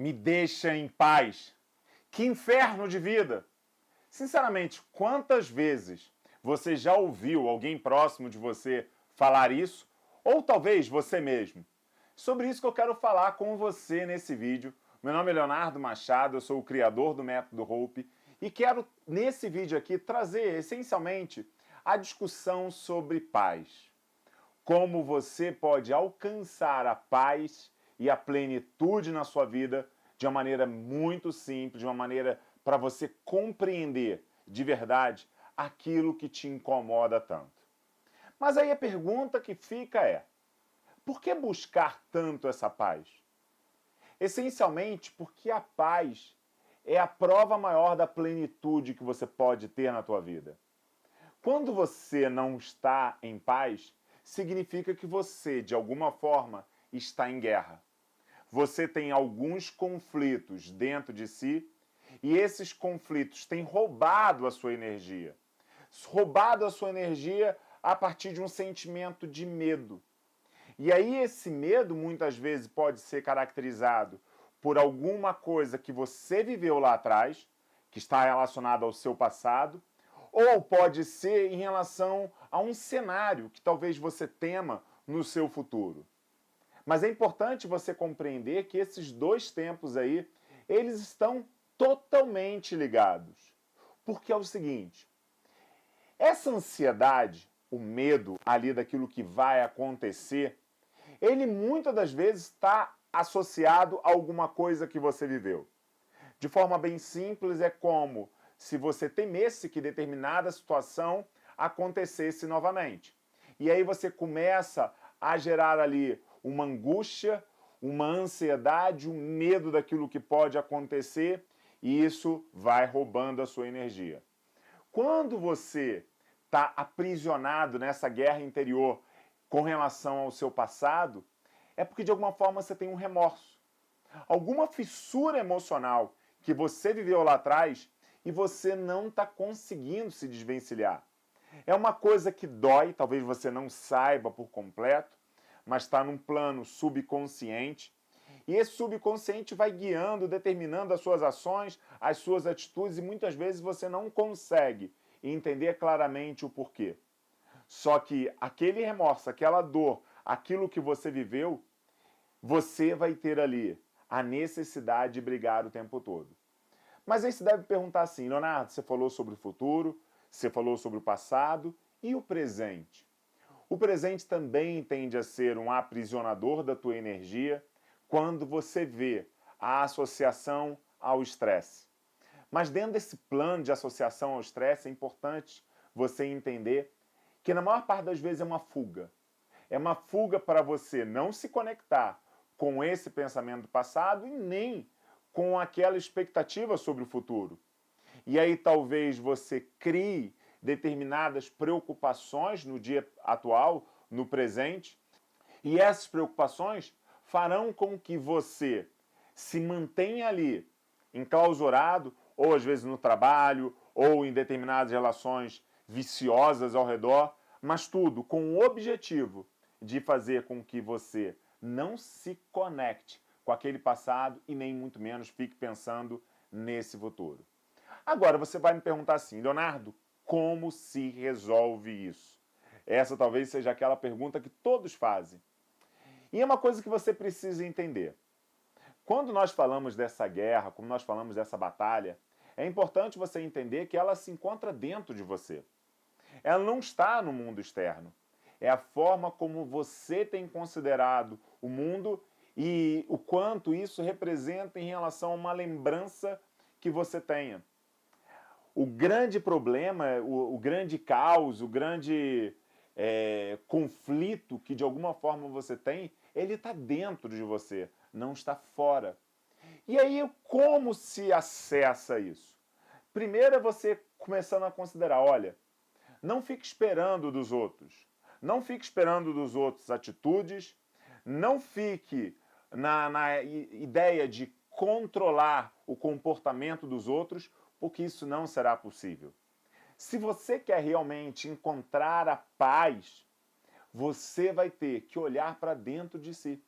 Me deixa em paz. Que inferno de vida! Sinceramente, quantas vezes você já ouviu alguém próximo de você falar isso? Ou talvez você mesmo? Sobre isso que eu quero falar com você nesse vídeo. Meu nome é Leonardo Machado, eu sou o criador do Método Hope e quero, nesse vídeo aqui, trazer essencialmente a discussão sobre paz. Como você pode alcançar a paz e a plenitude na sua vida de uma maneira muito simples, de uma maneira para você compreender de verdade aquilo que te incomoda tanto. Mas aí a pergunta que fica é: por que buscar tanto essa paz? Essencialmente porque a paz é a prova maior da plenitude que você pode ter na tua vida. Quando você não está em paz, significa que você, de alguma forma, está em guerra. Você tem alguns conflitos dentro de si e esses conflitos têm roubado a sua energia. Roubado a sua energia a partir de um sentimento de medo. E aí esse medo muitas vezes pode ser caracterizado por alguma coisa que você viveu lá atrás, que está relacionada ao seu passado, ou pode ser em relação a um cenário que talvez você tema no seu futuro. Mas é importante você compreender que esses dois tempos aí, eles estão totalmente ligados. Porque é o seguinte, essa ansiedade, o medo ali daquilo que vai acontecer, ele muitas das vezes está associado a alguma coisa que você viveu. De forma bem simples, é como se você temesse que determinada situação acontecesse novamente. E aí você começa a gerar ali uma angústia, uma ansiedade, um medo daquilo que pode acontecer, e isso vai roubando a sua energia. Quando você está aprisionado nessa guerra interior com relação ao seu passado, é porque de alguma forma você tem um remorso. Alguma fissura emocional que você viveu lá atrás e você não está conseguindo se desvencilhar. É uma coisa que dói, talvez você não saiba por completo, mas está num plano subconsciente. E esse subconsciente vai guiando, determinando as suas ações, as suas atitudes, e muitas vezes você não consegue entender claramente o porquê. Só que aquele remorso, aquela dor, aquilo que você viveu, você vai ter ali a necessidade de brigar o tempo todo. Mas aí você deve perguntar assim, Leonardo, você falou sobre o futuro, você falou sobre o passado e o presente. O presente também tende a ser um aprisionador da tua energia quando você vê a associação ao estresse. Mas dentro desse plano de associação ao estresse é importante você entender que na maior parte das vezes é uma fuga. É uma fuga para você não se conectar com esse pensamento do passado e nem com aquela expectativa sobre o futuro. E aí talvez você crie determinadas preocupações no dia atual, no presente, e essas preocupações farão com que você se mantenha ali enclausurado, ou às vezes no trabalho, ou em determinadas relações viciosas ao redor, mas tudo com o objetivo de fazer com que você não se conecte com aquele passado e nem muito menos fique pensando nesse futuro. Agora você vai me perguntar assim, Leonardo, como se resolve isso? Essa talvez seja aquela pergunta que todos fazem. E é uma coisa que você precisa entender. Quando nós falamos dessa guerra, quando nós falamos dessa batalha, é importante você entender que ela se encontra dentro de você. Ela não está no mundo externo. É a forma como você tem considerado o mundo e o quanto isso representa em relação a uma lembrança que você tenha. O grande problema, o grande caos, o grande conflito que de alguma forma você tem, ele está dentro de você, não está fora. E aí, como se acessa isso? Primeiro é você começando a considerar, olha, não fique esperando dos outros. Não fique esperando dos outros atitudes. Não fique na ideia de controlar o comportamento dos outros, porque isso não será possível. Se você quer realmente encontrar a paz, você vai ter que olhar para dentro de si.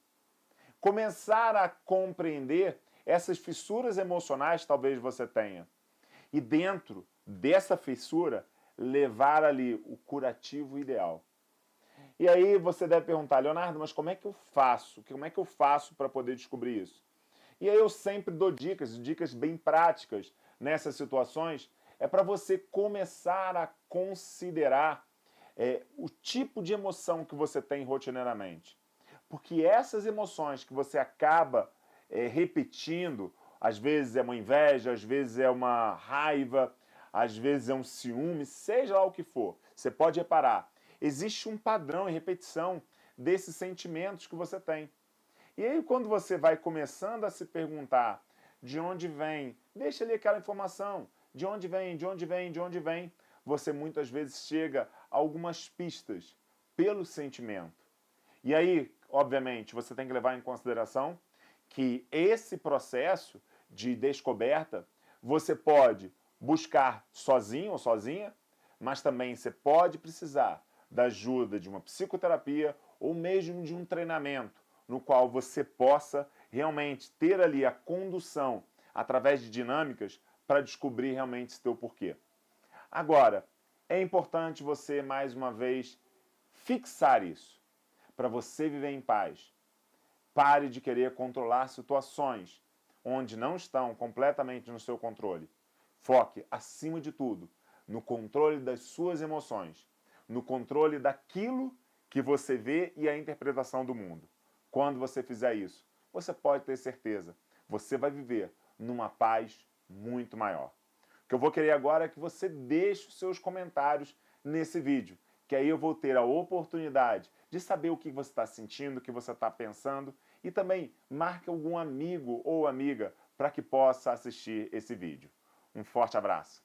Começar a compreender essas fissuras emocionais talvez você tenha. E dentro dessa fissura, levar ali o curativo ideal. E aí você deve perguntar, Leonardo, mas como é que eu faço? Como é que eu faço para poder descobrir isso? E aí eu sempre dou dicas bem práticas nessas situações, é para você começar a considerar o tipo de emoção que você tem rotineiramente. Porque essas emoções que você acaba repetindo, às vezes é uma inveja, às vezes é uma raiva, às vezes é um ciúme, seja lá o que for, você pode reparar, existe um padrão e repetição desses sentimentos que você tem. E aí, quando você vai começando a se perguntar de onde vem, deixa ali aquela informação, de onde vem, de onde vem, de onde vem, você muitas vezes chega a algumas pistas pelo sentimento. E aí, obviamente, você tem que levar em consideração que esse processo de descoberta você pode buscar sozinho ou sozinha, mas também você pode precisar da ajuda de uma psicoterapia ou mesmo de um treinamento no qual você possa realmente ter ali a condução através de dinâmicas para descobrir realmente esse teu porquê. Agora, é importante você, mais uma vez, fixar isso, para você viver em paz. Pare de querer controlar situações onde não estão completamente no seu controle. Foque, acima de tudo, no controle das suas emoções, no controle daquilo que você vê e a interpretação do mundo. Quando você fizer isso, você pode ter certeza, você vai viver numa paz muito maior. O que eu vou querer agora é que você deixe os seus comentários nesse vídeo, que aí eu vou ter a oportunidade de saber o que você está sentindo, o que você está pensando, e também marque algum amigo ou amiga para que possa assistir esse vídeo. Um forte abraço!